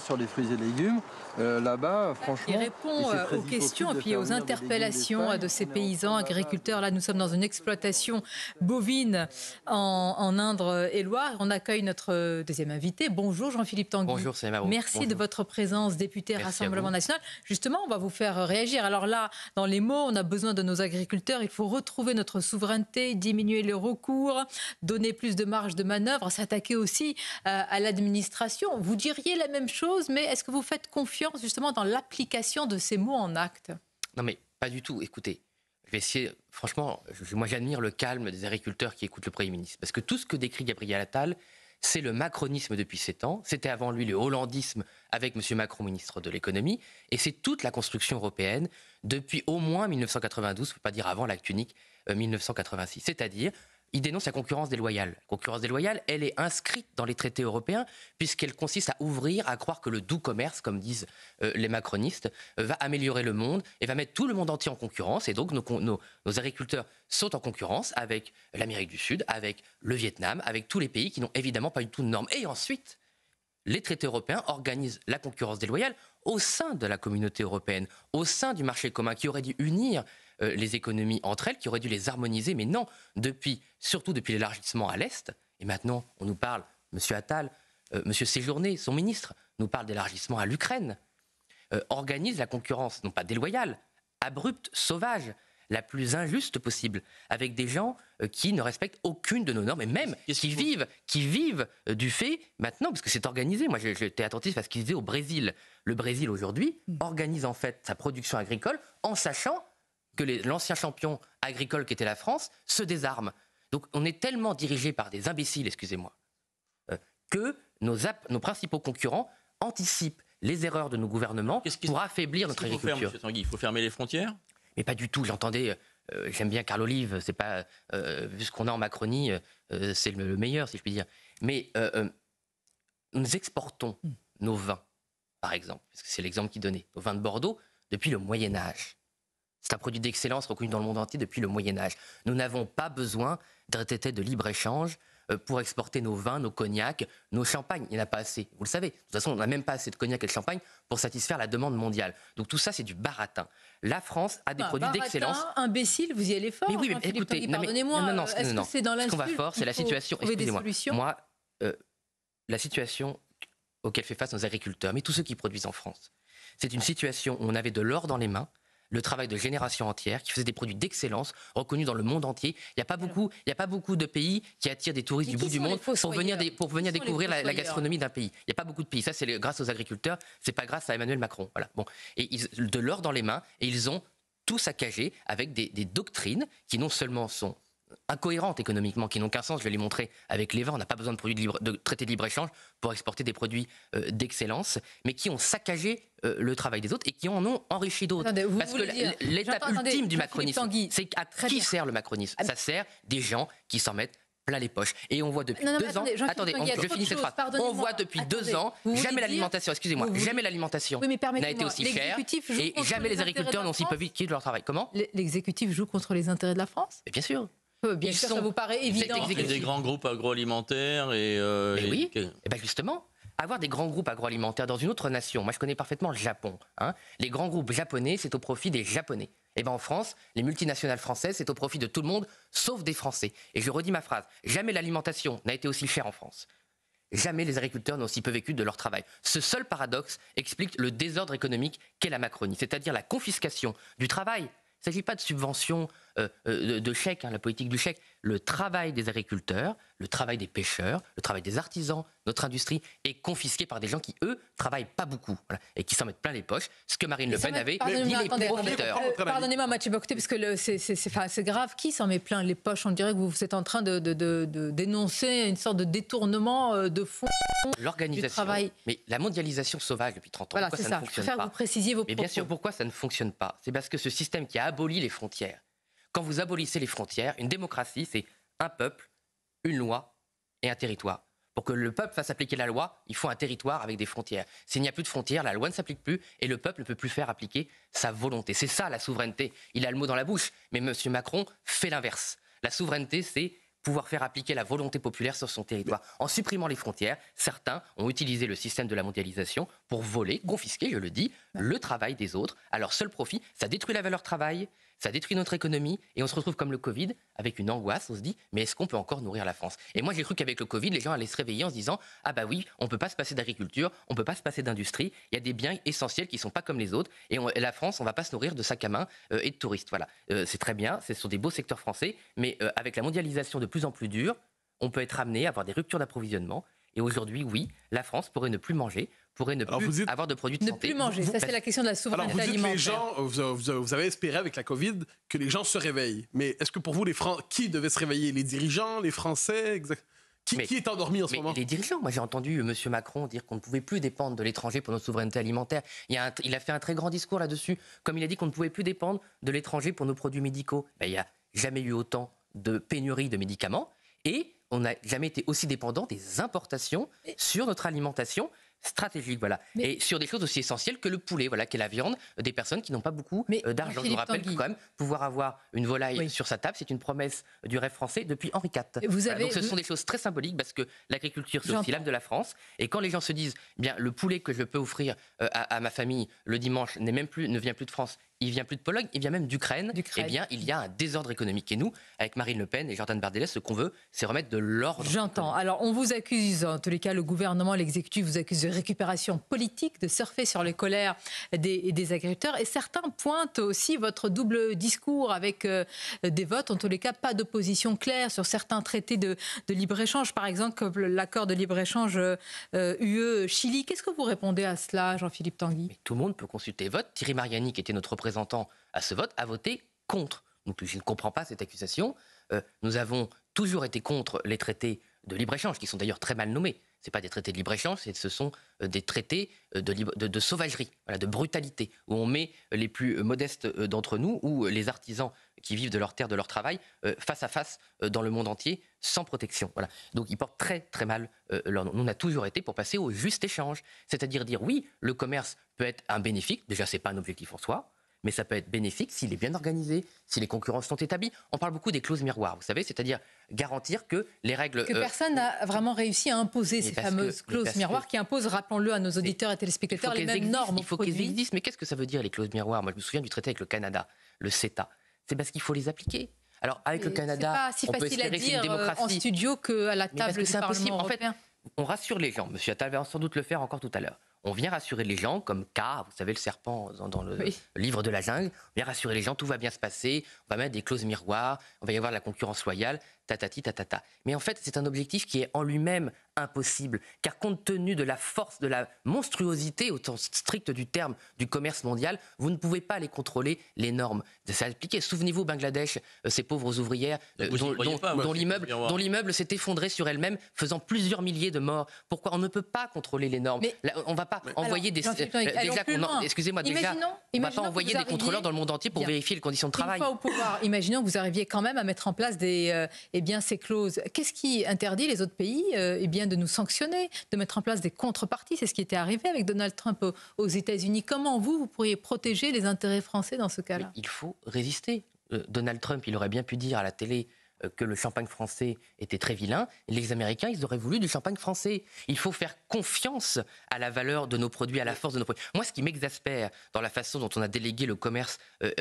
sur les fruits et légumes, là-bas, franchement... Il répond aux questions et puis aux interpellations de ces paysans, agriculteurs. Là, nous sommes dans une exploitation bovine en Indre-et-Loire. On accueille notre deuxième invité. Bonjour Jean-Philippe Tanguy. Bonjour Céline Marot. Merci Bonjour. de votre présence, député Merci Rassemblement National. Justement, on va vous faire réagir. Alors là, dans les mots, on a besoin de nos agriculteurs. Il faut retrouver notre souveraineté, diminuer les recours, donner plus de marge de manœuvre, s'attaquer aussi à l'administration. Vous diriez la même chose, mais est-ce que vous faites confiance justement dans l'application de ces mots en actes? Non mais pas du tout. Écoutez, je vais essayer, franchement, moi j'admire le calme des agriculteurs qui écoutent le Premier ministre. Parce que tout ce que décrit Gabriel Attal, c'est le macronisme depuis 7 ans. C'était avant lui le hollandisme avec M. Macron, ministre de l'économie. Et c'est toute la construction européenne depuis au moins 1992, il ne faut pas dire avant l'acte unique 1986. C'est-à-dire, il dénonce la concurrence déloyale. La concurrence déloyale, elle est inscrite dans les traités européens puisqu'elle consiste à ouvrir, à croire que le doux commerce, comme disent les macronistes, va améliorer le monde et va mettre tout le monde entier en concurrence. Et donc nos agriculteurs sont en concurrence avec l'Amérique du Sud, avec le Vietnam, avec tous les pays qui n'ont évidemment pas du tout de normes. Et ensuite, les traités européens organisent la concurrence déloyale au sein de la communauté européenne, au sein du marché commun qui aurait dû unir les économies entre elles, qui auraient dû les harmoniser, mais non, surtout depuis l'élargissement à l'Est, et maintenant on nous parle, M. Attal, M. Séjourné, son ministre, nous parle d'élargissement à l'Ukraine, organise la concurrence, non pas déloyale, abrupte, sauvage, la plus injuste possible, avec des gens qui ne respectent aucune de nos normes, et même qui vivent du fait, maintenant, parce que c'est organisé, moi j'étais attentif à ce qu'ils disaient au Brésil. Le Brésil aujourd'hui organise en fait sa production agricole en sachant que l'ancien champion agricole qui était la France se désarme. Donc on est tellement dirigé par des imbéciles, excusez-moi, que nos principaux concurrents anticipent les erreurs de nos gouvernements pour affaiblir notre agriculture. Monsieur Tanguy, il faut fermer les frontières? Mais pas du tout, j'entendais, j'aime bien Carl Olive, c'est pas, vu ce qu'on a en Macronie, c'est le meilleur si je puis dire. Mais nous exportons nos vins, par exemple, parce que c'est l'exemple qu'il donnait, nos vins de Bordeaux, depuis le Moyen-Âge. C'est un produit d'excellence reconnu dans le monde entier depuis le Moyen-Âge. Nous n'avons pas besoin d'un traité de libre-échange pour exporter nos vins, nos cognacs, nos champagnes. Il n'y en a pas assez, vous le savez. De toute façon, on n'a même pas assez de cognac et de champagne pour satisfaire la demande mondiale. Donc tout ça, c'est du baratin. La France a des produits d'excellence. Imbécile, vous y allez fort. Mais oui, mais écoutez, pardonnez-moi. Est-ce que c'est dans l'insulte? Ce qu'on va fort, c'est la situation. Excusez-moi. Moi, la situation auquel fait face nos agriculteurs, mais tous ceux qui produisent en France, c'est une situation où on avait de l'or dans les mains, le travail de générations entières, qui faisaient des produits d'excellence, reconnus dans le monde entier. Il n'y a pas beaucoup de pays qui attirent des touristes du bout du monde pour venir découvrir la gastronomie d'un pays. Il n'y a pas beaucoup de pays. Ça, c'est grâce aux agriculteurs, c'est pas grâce à Emmanuel Macron. Voilà. Bon. Et de l'or dans les mains, et ils ont tout saccagé avec des doctrines qui non seulement sont incohérentes économiquement, qui n'ont qu'un sens, je vais les montrer avec les vins, on n'a pas besoin de traités de libre-échange pour exporter des produits d'excellence, mais qui ont saccagé le travail des autres et qui en ont enrichi d'autres. Parce que l'étape ultime du macronisme, c'est à qui sert le macronisme? Ça sert des gens qui s'en mettent plein les poches. Et on voit depuis 2 ans... Attendez, je finis cette phrase. On voit depuis 2 ans, jamais l'alimentation, excusez-moi, jamais l'alimentation n'a été aussi chère et jamais les agriculteurs n'ont si peu vite quitté leur travail. Comment? L'exécutif joue contre les intérêts de la France? Bien sûr. Bien sûr, ça vous paraît évident. Il y a des grands groupes agroalimentaires et oui, et bien justement, avoir des grands groupes agroalimentaires dans une autre nation, moi je connais parfaitement le Japon, hein. Les grands groupes japonais, c'est au profit des Japonais. Et bien en France, les multinationales françaises, c'est au profit de tout le monde, sauf des Français. Et je redis ma phrase, jamais l'alimentation n'a été aussi chère en France. Jamais les agriculteurs n'ont aussi peu vécu de leur travail. Ce seul paradoxe explique le désordre économique qu'est la Macronie, c'est-à-dire la confiscation du travail. Il ne s'agit pas de subventions, de chèques, hein, la politique du chèque. Le travail des agriculteurs, le travail des pêcheurs, le travail des artisans, notre industrie est confisqué par des gens qui, eux, travaillent pas beaucoup, voilà, et qui s'en mettent plein les poches. Ce que Marine Le Pen avait dit les profiteurs. Pardonnez-moi, Mathieu Bocoté, parce que c'est grave. Qui s'en met plein les poches? On dirait que vous êtes en train de dénoncer une sorte de détournement de fonds du travail. Mais la mondialisation sauvage depuis 30 ans, voilà, pourquoi ça ne fonctionne pas? Je préfère que vous précisiez vos propos. Mais bien sûr, pourquoi ça ne fonctionne pas? C'est parce que ce système qui a aboli les frontières, quand vous abolissez les frontières, une démocratie, c'est un peuple, une loi et un territoire. Pour que le peuple fasse appliquer la loi, il faut un territoire avec des frontières. S'il n'y a plus de frontières, la loi ne s'applique plus et le peuple ne peut plus faire appliquer sa volonté. C'est ça la souveraineté. Il a le mot dans la bouche, mais M. Macron fait l'inverse. La souveraineté, c'est pouvoir faire appliquer la volonté populaire sur son territoire. En supprimant les frontières, certains ont utilisé le système de la mondialisation pour voler, confisquer, je le dis, le travail des autres à leur seul profit. Ça détruit la valeur travail, ça détruit notre économie et on se retrouve comme le Covid avec une angoisse. On se dit, mais est-ce qu'on peut encore nourrir la France? Et moi, j'ai cru qu'avec le Covid, les gens allaient se réveiller en se disant, ah bah oui, on ne peut pas se passer d'agriculture, on ne peut pas se passer d'industrie, il y a des biens essentiels qui ne sont pas comme les autres et la France, on ne va pas se nourrir de sacs à main et de touristes. Voilà. C'est très bien, ce sont des beaux secteurs français, mais avec la mondialisation de plus en plus dure, on peut être amené à avoir des ruptures d'approvisionnement. Et aujourd'hui, oui, la France pourrait ne plus manger, pourrait ne plus avoir de produits de santé. Ne plus manger, ça c'est la question de la souveraineté alimentaire. Les gens, vous avez espéré avec la Covid que les gens se réveillent. Mais est-ce que pour vous, qui devait se réveiller? Les dirigeants, les Français? Qui est endormi en ce moment? Les dirigeants. Moi, j'ai entendu M. Macron dire qu'on ne pouvait plus dépendre de l'étranger pour notre souveraineté alimentaire. Il a fait un très grand discours là-dessus. Comme il a dit qu'on ne pouvait plus dépendre de l'étranger pour nos produits médicaux. Il n'y a jamais eu autant de pénurie de médicaments. Et on n'a jamais été aussi dépendant des importations sur notre alimentation stratégique, voilà. Et sur des choses aussi essentielles que le poulet, voilà, qu'est la viande, des personnes qui n'ont pas beaucoup d'argent. Je vous rappelle que quand même, pouvoir avoir une volaille sur sa table, c'est une promesse du rêve français depuis Henri IV. Donc ce sont des choses très symboliques parce que l'agriculture, c'est aussi l'âme de la France. Et quand les gens se disent, bien, le poulet que je peux offrir à ma famille le dimanche ne vient plus de France, il vient plus de Pologne, il vient même d'Ukraine. Eh bien, il y a un désordre économique. Et nous, avec Marine Le Pen et Jordan Bardella, ce qu'on veut, c'est remettre de l'ordre. J'entends. Alors, on vous accuse, en tous les cas, le gouvernement, l'exécutif vous accuse de récupération politique, de surfer sur les colères des agriculteurs. Et certains pointent aussi votre double discours avec des votes, en tous les cas, pas d'opposition claire sur certains traités de libre-échange, par exemple, comme l'accord de libre-échange UE-Chili. Qu'est-ce que vous répondez à cela, Jean-Philippe Tanguy? Mais tout le monde peut consulter vote. Thierry Mariani, qui était notre représentant à ce vote, a voté contre. Donc je ne comprends pas cette accusation. Nous avons toujours été contre les traités de libre-échange, qui sont d'ailleurs très mal nommés. Ce ne sont pas des traités de libre-échange, ce sont des traités de sauvagerie, voilà, de brutalité, où on met les plus modestes d'entre nous, ou les artisans qui vivent de leur terre, de leur travail, face à face dans le monde entier, sans protection. Voilà. Donc ils portent très très mal leur nom. Nous, on a toujours été pour passer au juste échange, c'est-à-dire dire oui, le commerce peut être un bénéfice, déjà ce n'est pas un objectif en soi, mais ça peut être bénéfique s'il est bien organisé, si les concurrences sont établies. On parle beaucoup des clauses miroirs, vous savez, c'est-à-dire garantir que les règles... Que personne n'a vraiment réussi à imposer ces fameuses clauses miroirs qui imposent, rappelons-le à nos auditeurs et téléspectateurs, les mêmes normes. Il faut qu'elles existent, mais qu'est-ce que ça veut dire les clauses miroirs? Moi, je me souviens du traité avec le Canada, le CETA. C'est parce qu'il faut les appliquer. Alors, avec le Canada, on peut espérer une démocratie. En studio qu'à la table du Parlement européen. En fait, on rassure les gens. Monsieur Attal va sans doute le faire encore tout à l'heure. On vient rassurer les gens, comme K, vous savez, le serpent dans le livre de la jungle. On vient rassurer les gens, tout va bien se passer, on va mettre des clauses miroirs, on va y avoir de la concurrence loyale, tatati, tatata. Mais en fait, c'est un objectif qui est en lui-même impossible, car compte tenu de la force, de la monstruosité, au sens strict du terme, du commerce mondial, vous ne pouvez pas les contrôler, les normes. Ça appliqué. Souvenez-vous, Bangladesh, ces pauvres ouvrières dont l'immeuble s'est effondré sur elle-même, faisant plusieurs milliers de morts. Pourquoi on ne peut pas contrôler les normes? On ne va pas envoyer excusez-moi, déjà, on ne va pas envoyer des contrôleurs dans le monde entier pour vérifier les conditions de travail. Une fois au pouvoir, imaginons que vous arriviez quand même à mettre en place ces clauses. Qu'est-ce qui interdit les autres pays de nous sanctionner, de mettre en place des contreparties? C'est ce qui était arrivé avec Donald Trump aux États-Unis. Comment vous pourriez protéger les intérêts français dans ce cas-là? Il faut résister. Donald Trump, il aurait bien pu dire à la télé que le champagne français était très vilain. Les Américains, ils auraient voulu du champagne français. Il faut faire confiance à la valeur de nos produits, à la force de nos produits. Moi, ce qui m'exaspère dans la façon dont on a délégué le commerce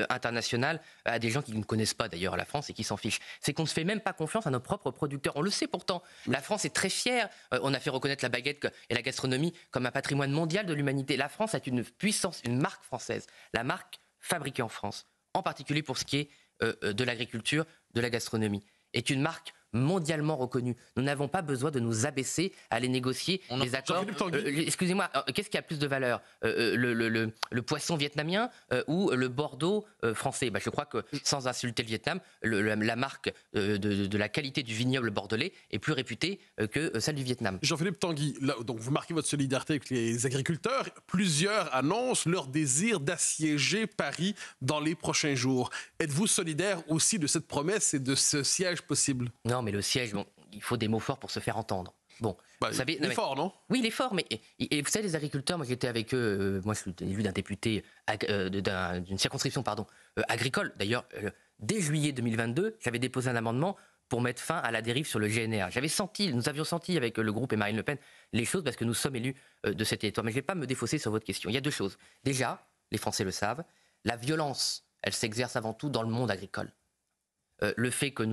international à des gens qui ne connaissent pas d'ailleurs la France et qui s'en fichent, c'est qu'on ne se fait même pas confiance à nos propres producteurs. On le sait pourtant. La France est très fière. On a fait reconnaître la baguette et la gastronomie comme un patrimoine mondial de l'humanité. La France a une puissance, une marque française. La marque fabriquée en France, en particulier pour ce qui est de l'agriculture, de la gastronomie, est une marque mondialement reconnue. Nous n'avons pas besoin de nous abaisser à aller négocier des accords. Excusez-moi, qu'est-ce qui a plus de valeur, le poisson vietnamien ou le Bordeaux français? Je crois que, sans insulter le Vietnam, la marque de la qualité du vignoble bordelais est plus réputée que celle du Vietnam. Jean-Philippe Tanguy, là, donc vous marquez votre solidarité avec les agriculteurs. Plusieurs annoncent leur désir d'assiéger Paris dans les prochains jours. Êtes-vous solidaire aussi de cette promesse et de ce siège possible? Non, mais le siège, il faut des mots forts pour se faire entendre. Bon, vous savez, il est fort, non? Oui, il est fort, mais et vous savez, les agriculteurs, moi j'étais avec eux, moi je suis élu d'un député d'une circonscription agricole. D'ailleurs, dès juillet 2022, j'avais déposé un amendement pour mettre fin à la dérive sur le GNR. Nous avions senti avec le groupe et Marine Le Pen les choses parce que nous sommes élus de cet territoire. Mais je ne vais pas me défausser sur votre question. Il y a deux choses. Déjà, les Français le savent, la violence, elle s'exerce avant tout dans le monde agricole. Le fait que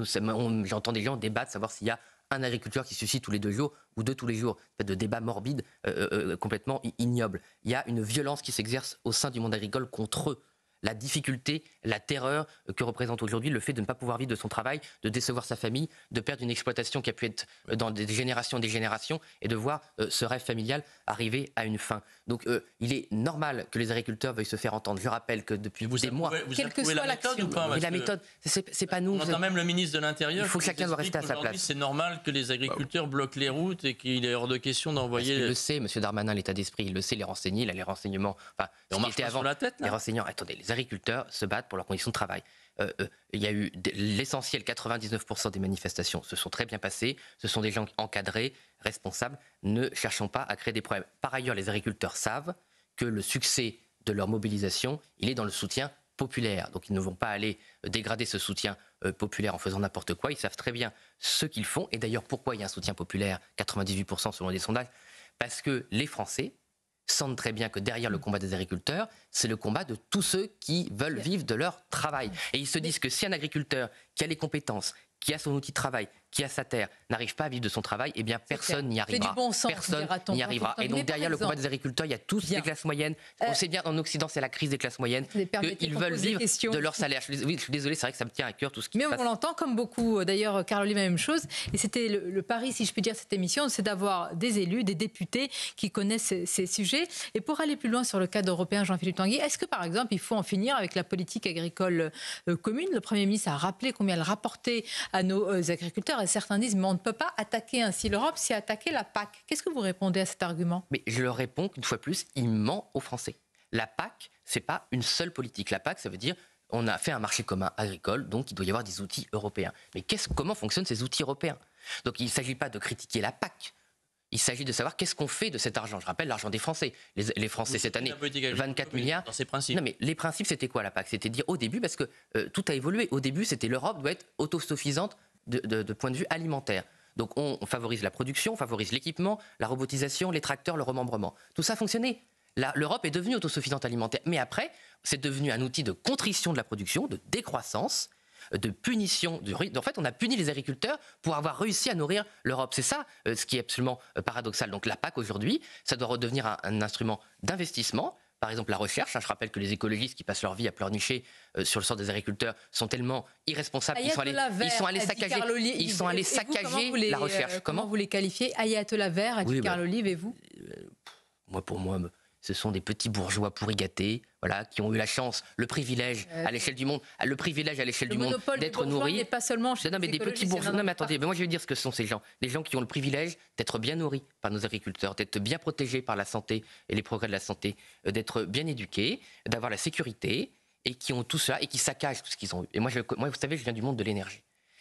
j'entends des gens débattre, savoir s'il y a un agriculteur qui se suicide tous les 2 jours ou 2 tous les jours, de débats morbides, complètement ignobles. Il y a une violence qui s'exerce au sein du monde agricole contre eux. La difficulté, la terreur que représente aujourd'hui le fait de ne pas pouvoir vivre de son travail, de décevoir sa famille, de perdre une exploitation qui a pu être dans des générations et de voir ce rêve familial arriver à une fin. Donc il est normal que les agriculteurs veuillent se faire entendre. Je rappelle que depuis des mois... Vous approuvez la méthode ou pas? Mais la méthode, c'est pas nous. On entend même le ministre de l'Intérieur. Il faut que chacun doit rester à sa place. C'est normal que les agriculteurs bloquent les routes et qu'il est hors de question d'envoyer... Il le sait, M. Darmanin, l'état d'esprit, il le sait, les renseignements, les renseignements... Enfin, on marche pas sur la tête, là. Les renseignements... Attendez, les agriculteurs se battent pour leurs conditions de travail. Il y a eu l'essentiel, 99% des manifestations se sont très bien passées. Ce sont des gens encadrés, responsables. Ne cherchons pas à créer des problèmes. Par ailleurs, les agriculteurs savent que le succès de leur mobilisation, il est dans le soutien populaire. Donc ils ne vont pas aller dégrader ce soutien populaire en faisant n'importe quoi. Ils savent très bien ce qu'ils font. Et d'ailleurs, pourquoi il y a un soutien populaire, 98% selon des sondages? Parce que les Français sentent très bien que derrière le combat des agriculteurs, c'est le combat de tous ceux qui veulent vivre de leur travail. Et ils se disent que si un agriculteur qui a les compétences, qui a son outil de travail, qui a sa terre, n'arrive pas à vivre de son travail, eh bien personne n'y arrivera. C'est du bon sens, personne n'y arrivera. Et donc derrière le combat des agriculteurs, il y a tous les classes moyennes. On sait bien en Occident, c'est la crise des classes moyennes, qu'ils veulent vivre de leur salaire. Je suis désolé, c'est vrai que ça me tient à cœur tout ce qui se passe. Mais on l'entend comme beaucoup. D'ailleurs, Carl Olive, la même chose. Et c'était le pari, si je puis dire, de cette émission, c'est d'avoir des élus, des députés qui connaissent ces sujets. Et pour aller plus loin sur le cadre européen, Jean-Philippe Tanguy, est-ce que par exemple, il faut en finir avec la politique agricole commune? Le Premier ministre a rappelé combien elle rapportait à nos agriculteurs, et certains disent mais on ne peut pas attaquer ainsi l'Europe, c'est attaquer la PAC. Qu'est-ce que vous répondez à cet argument? Mais je leur réponds qu'une fois plus, il ment aux Français. La PAC, c'est pas une seule politique. La PAC, ça veut dire on a fait un marché commun agricole, donc il doit y avoir des outils européens. Mais comment fonctionnent ces outils européens? Donc il ne s'agit pas de critiquer la PAC. Il s'agit de savoir qu'est-ce qu'on fait de cet argent. Je rappelle l'argent des Français. Les Français, cette année, 24 milliards. Dans ses principes. Non, mais les principes, c'était quoi la PAC? C'était dire au début, parce que tout a évolué. Au début, c'était l'Europe doit être autosuffisante de point de vue alimentaire. Donc on favorise la production, on favorise l'équipement, la robotisation, les tracteurs, le remembrement. Tout ça fonctionnait. L'Europe est devenue autosuffisante alimentaire. Mais après, c'est devenu un outil de contrition de la production, de décroissance, de punition. En fait, on a puni les agriculteurs pour avoir réussi à nourrir l'Europe. C'est ça ce qui est absolument paradoxal. Donc la PAC aujourd'hui, ça doit redevenir un instrument d'investissement. Par exemple, la recherche. Je rappelle que les écologistes qui passent leur vie à pleurnicher sur le sort des agriculteurs sont tellement irresponsables qu'ils sont allés saccager la recherche. Comment vous les qualifiez? Ayatollah vert, a dit Carl Olive, et vous? Pour moi, ce sont des petits bourgeois pourri gâtés, voilà, qui ont eu la chance, le privilège à l'échelle du monde, d'être nourris. N'est pas seulement chez des petits bourgeois. Non, mais attendez, mais moi je vais dire ce que sont ces gens. Les gens qui ont le privilège d'être bien nourris par nos agriculteurs, d'être bien protégés par la santé et les progrès de la santé, d'être bien éduqués, d'avoir la sécurité, et qui ont tout cela et qui saccagent tout ce qu'ils ont eu. Et moi, vous savez, je viens du monde de l'énergie.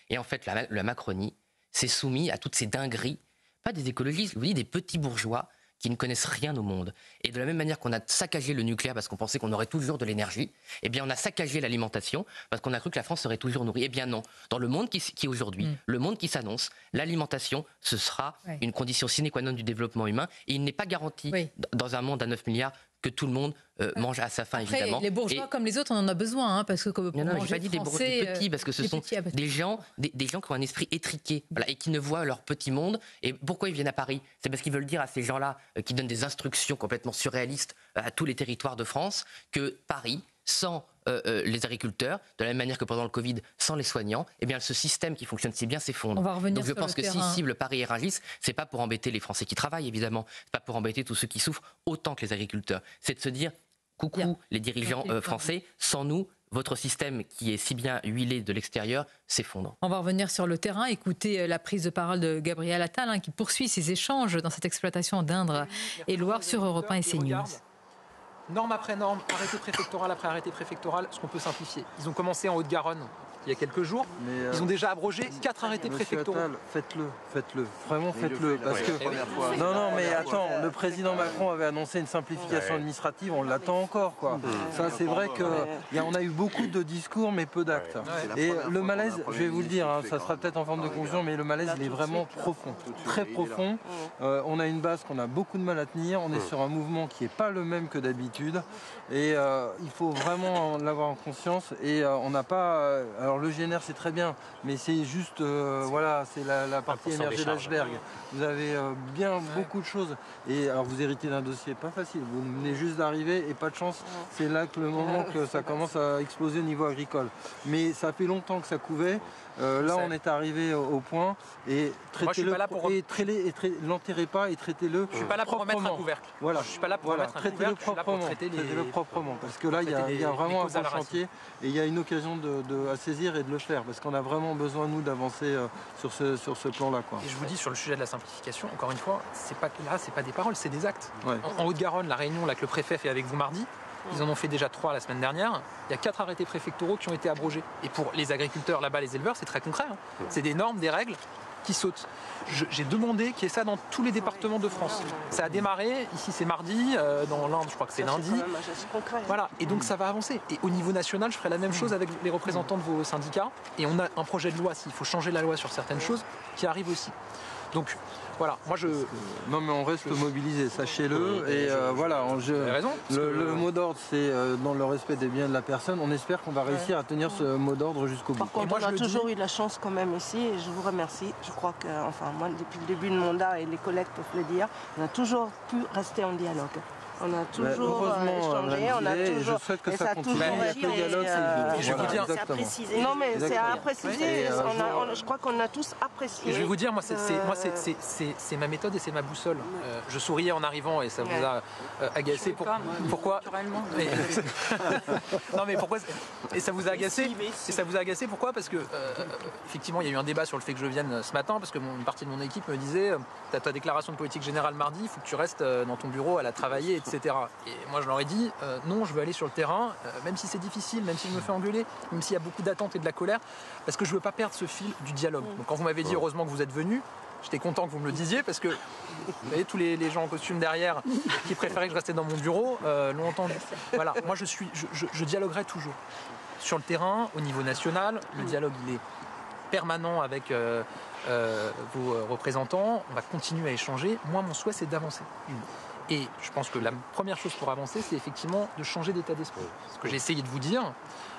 Et en fait, la Macronie s'est soumise à toutes ces dingueries, pas des écologistes, je vous dis des petits bourgeois qui ne connaissent rien au monde. Et de la même manière qu'on a saccagé le nucléaire parce qu'on pensait qu'on aurait toujours de l'énergie, eh bien on a saccagé l'alimentation parce qu'on a cru que la France serait toujours nourrie. Eh bien non. Dans le monde qui est aujourd'hui, le monde qui s'annonce, l'alimentation, ce sera une condition sine qua non du développement humain. Et il n'est pas garanti dans un monde à 9 milliards que tout le monde mange à sa faim, après, évidemment. Les bourgeois comme les autres, on en a besoin, parce que pour non, j'ai pas dit des petits, parce que ce sont des gens qui ont un esprit étriqué, voilà, et qui ne voient leur petit monde. Et pourquoi ils viennent à Paris? C'est parce qu'ils veulent dire à ces gens-là, qui donnent des instructions complètement surréalistes à tous les territoires de France, que Paris, sans les agriculteurs, de la même manière que pendant le Covid, sans les soignants, eh bien ce système qui fonctionne si bien s'effondre. Donc je pense que s'ils ciblent Paris et Rungis, c'est pas pour embêter les Français qui travaillent, évidemment, c'est pas pour embêter tous ceux qui souffrent autant que les agriculteurs. C'est de se dire, coucou les dirigeants français, sans nous, votre système qui est si bien huilé de l'extérieur s'effondre. On va revenir sur le terrain, écouter la prise de parole de Gabriel Attal, qui poursuit ses échanges dans cette exploitation d'Indre et Loire sur Europe 1 et CNews. Norme après norme, arrêté préfectoral après arrêté préfectoral, ce qu'on peut simplifier. Ils ont commencé en Haute-Garonne, il y a quelques jours. Mais, ils ont déjà abrogé 4 arrêtés Monsieur préfectoraux. Attal, faites-le, vraiment faites-le, parce que non, mais attends, le président Macron avait annoncé une simplification administrative, on l'attend encore, quoi. Ça, c'est vrai qu'on a eu beaucoup de discours, mais peu d'actes. Et le malaise, je vais vous le dire, hein, ça sera peut-être en forme de conclusion, mais le malaise, il est vraiment profond, très profond. On a une base qu'on a beaucoup de mal à tenir, on est sur un mouvement qui n'est pas le même que d'habitude, et il faut vraiment l'avoir en conscience. Et on n'a pas, alors le GNR c'est très bien, mais c'est juste, voilà, c'est la partie émergée de l'iceberg. Vous avez bien beaucoup de choses, et alors vous héritez d'un dossier pas facile, vous venez juste d'arriver et pas de chance, c'est là que le moment que ça commence à exploser au niveau agricole. Mais ça fait longtemps que ça couvait. Là, on est arrivé au point et traitez-le, l'enterrez pas et traitez-le. Je suis pas là pour remettre un couvercle. Voilà. Je suis pas là pour remettre un couvercle. Je suis là pour traiter traitez-le proprement, parce que là, il y a vraiment un bon chantier et il y a une occasion à saisir et de le faire, parce qu'on a vraiment besoin nous d'avancer sur ce plan-là, quoi. Et je vous dis sur le sujet de la simplification, encore une fois, c'est pas des paroles, c'est des actes. Ouais. En Haute-Garonne, la réunion là que le préfet fait avec vous mardi. Ils en ont fait déjà 3 la semaine dernière. Il y a 4 arrêtés préfectoraux qui ont été abrogés. Et pour les agriculteurs là-bas, les éleveurs, c'est très concret. Hein. C'est des normes, des règles qui sautent. J'ai demandé qu'il y ait ça dans tous les départements de France. Ça a démarré, ici c'est mardi, dans l'Inde je crois que c'est lundi. Voilà, et donc ça va avancer. Et au niveau national, je ferai la même chose avec les représentants de vos syndicats. Et on a un projet de loi, s'il faut changer la loi sur certaines choses, qui arrive aussi. Donc voilà, moi je... Non mais on reste mobilisé, sachez-le. Et voilà, Vous avez raison. Le mot d'ordre, c'est dans le respect des biens de la personne. On espère qu'on va réussir à tenir ce mot d'ordre jusqu'au bout. Par contre, on a toujours eu de la chance quand même ici, et je vous remercie. Je crois que, enfin moi, depuis le début de mon mandat, et les collègues peuvent le dire, on a toujours pu rester en dialogue. On a toujours échangé, on a toujours... Je souhaite que et ça continue. toujours Il y a que le dialogue, et je vais vous dire... Non mais c'est à préciser, je crois qu'on a tous apprécié. Et je vais vous dire, moi c'est ma méthode et c'est ma boussole. Je souriais en arrivant et ça vous a agacé. Pourquoi Non mais pourquoi? Et ça vous a agacé? Et ça vous a agacé pourquoi? Parce que effectivement il y a eu un débat sur le fait que je vienne ce matin, parce que une partie de mon équipe me disait t'as ta déclaration de politique générale mardi, il faut que tu restes dans ton bureau à la travailler, etc. Et moi je leur ai dit non, je veux aller sur le terrain, même si c'est difficile, même si je me fais engueuler, même s'il y a beaucoup d'attentes et de la colère, parce que je veux pas perdre ce fil du dialogue. Donc quand vous m'avez dit heureusement que vous êtes venu, j'étais content que vous me le disiez, parce que vous voyez, tous les gens en costume derrière qui préféraient que je restais dans mon bureau l'ont entendu. Voilà, moi je dialoguerai toujours. Sur le terrain, au niveau national, le dialogue il est permanent avec vos représentants, on va continuer à échanger. Moi mon souhait c'est d'avancer. Et je pense que la première chose pour avancer, c'est effectivement de changer d'état d'esprit. Ce que j'ai essayé de vous dire.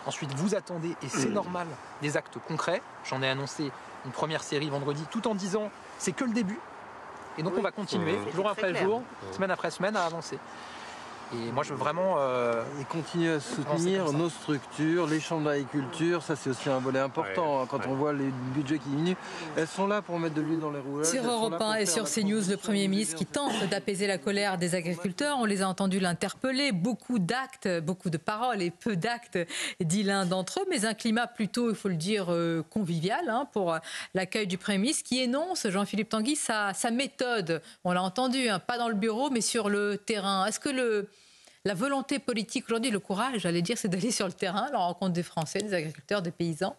Ensuite, vous attendez, et c'est normal, des actes concrets. J'en ai annoncé une première série vendredi, tout en disant c'est que le début. Et donc on va continuer, jour après jour, semaine après semaine, à avancer. Et moi, je veux vraiment... Et continuer à soutenir nos structures, les chambres d'agriculture, ça c'est aussi un volet important. Quand on voit les budgets qui diminuent, elles sont là pour mettre de l'huile dans les rouages. Sur Europe 1 et sur CNews, le Premier ministre qui tente d'apaiser la colère des agriculteurs. On les a entendus l'interpeller. Beaucoup d'actes, beaucoup de paroles et peu d'actes, dit l'un d'entre eux. Mais un climat plutôt, il faut le dire, convivial pour l'accueil du Premier ministre qui énonce, Jean-Philippe Tanguy, sa méthode. On l'a entendu, pas dans le bureau, mais sur le terrain. Est-ce que la volonté politique aujourd'hui, le courage, j'allais dire, c'est d'aller sur le terrain, à la rencontre des Français, des agriculteurs, des paysans?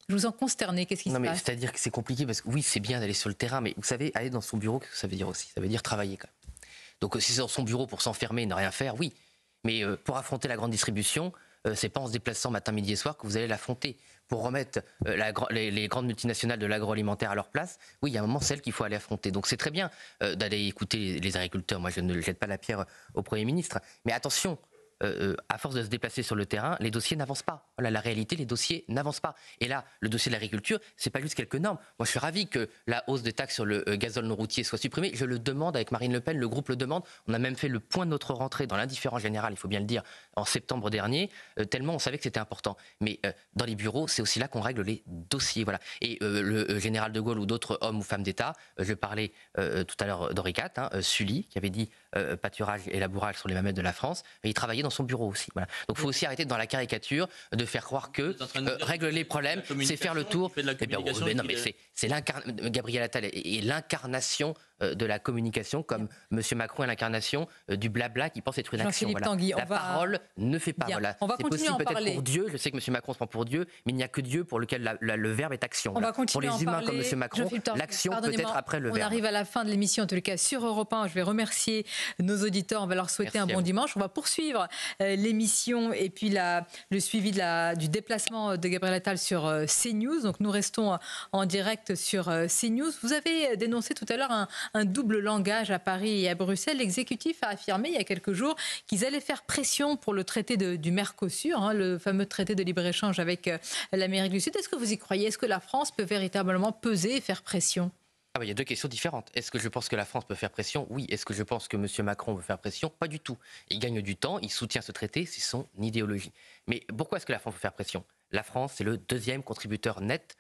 Je vous en consternez, qu'est-ce qui se passe? C'est-à-dire que c'est compliqué, parce que oui, c'est bien d'aller sur le terrain, mais vous savez, aller dans son bureau, qu'est-ce que ça veut dire aussi? Ça veut dire travailler quand même. Donc si c'est dans son bureau pour s'enfermer et ne rien faire, oui. Mais pour affronter la grande distribution, c'est pas en se déplaçant matin, midi et soir que vous allez l'affronter. Pour remettre les grandes multinationales de l'agroalimentaire à leur place, oui, il y a un moment, c'est elles qu'il faut aller affronter. Donc c'est très bien d'aller écouter les agriculteurs. Moi, je ne jette pas la pierre au Premier ministre. Mais attention, à force de se déplacer sur le terrain, les dossiers n'avancent pas. Voilà, la réalité, les dossiers n'avancent pas. Et là, le dossier de l'agriculture, c'est pas juste quelques normes. Moi, je suis ravi que la hausse des taxes sur le gazole non routier soit supprimée. Je le demande avec Marine Le Pen, le groupe le demande. On a même fait le point de notre rentrée dans l'indifférence générale, il faut bien le dire, en septembre dernier, tellement on savait que c'était important. Mais dans les bureaux, c'est aussi là qu'on règle les dossiers. Voilà. Et le général de Gaulle ou d'autres hommes ou femmes d'État, je parlais tout à l'heure d'Henri IV, Sully, qui avait dit pâturage et labourage sur les mamelles de la France, et il travaillait dans son bureau aussi. Voilà. Donc il faut aussi arrêter dans la caricature de faire croire que régler les problèmes, c'est faire le tour. Eh bien, non, mais c'est Gabriel Attal est l'incarnation de la communication, comme M. Macron est l'incarnation du blabla qui pense être une action. Jean-Philippe Tanguy, la parole ne fait pas. Voilà. On va c'est continuer possible à en peut-être parler. pour Dieu, je sais que M. Macron se prend pour Dieu, mais il n'y a que Dieu pour lequel le verbe est action. On va continuer pour les à en humains parler. comme M. Macron, l'action peut être après le verbe. On arrive à la fin de l'émission, en tout cas sur Europe 1. Je vais remercier nos auditeurs, on va leur souhaiter un bon dimanche. On va poursuivre l'émission et puis le suivi du déplacement de Gabriel Attal sur CNews. Donc nous restons en direct sur CNews. Vous avez dénoncé tout à l'heure un double langage à Paris et à Bruxelles. L'exécutif a affirmé il y a quelques jours qu'ils allaient faire pression pour le traité du Mercosur, le fameux traité de libre-échange avec l'Amérique du Sud. Est-ce que vous y croyez? Est-ce que la France peut véritablement peser et faire pression? Il y a deux questions différentes. Est-ce que je pense que la France peut faire pression? Oui. Est-ce que je pense que M. Macron veut faire pression? Pas du tout. Il gagne du temps, il soutient ce traité, c'est son idéologie. Mais pourquoi est-ce que la France veut faire pression? La France, c'est le deuxième contributeur net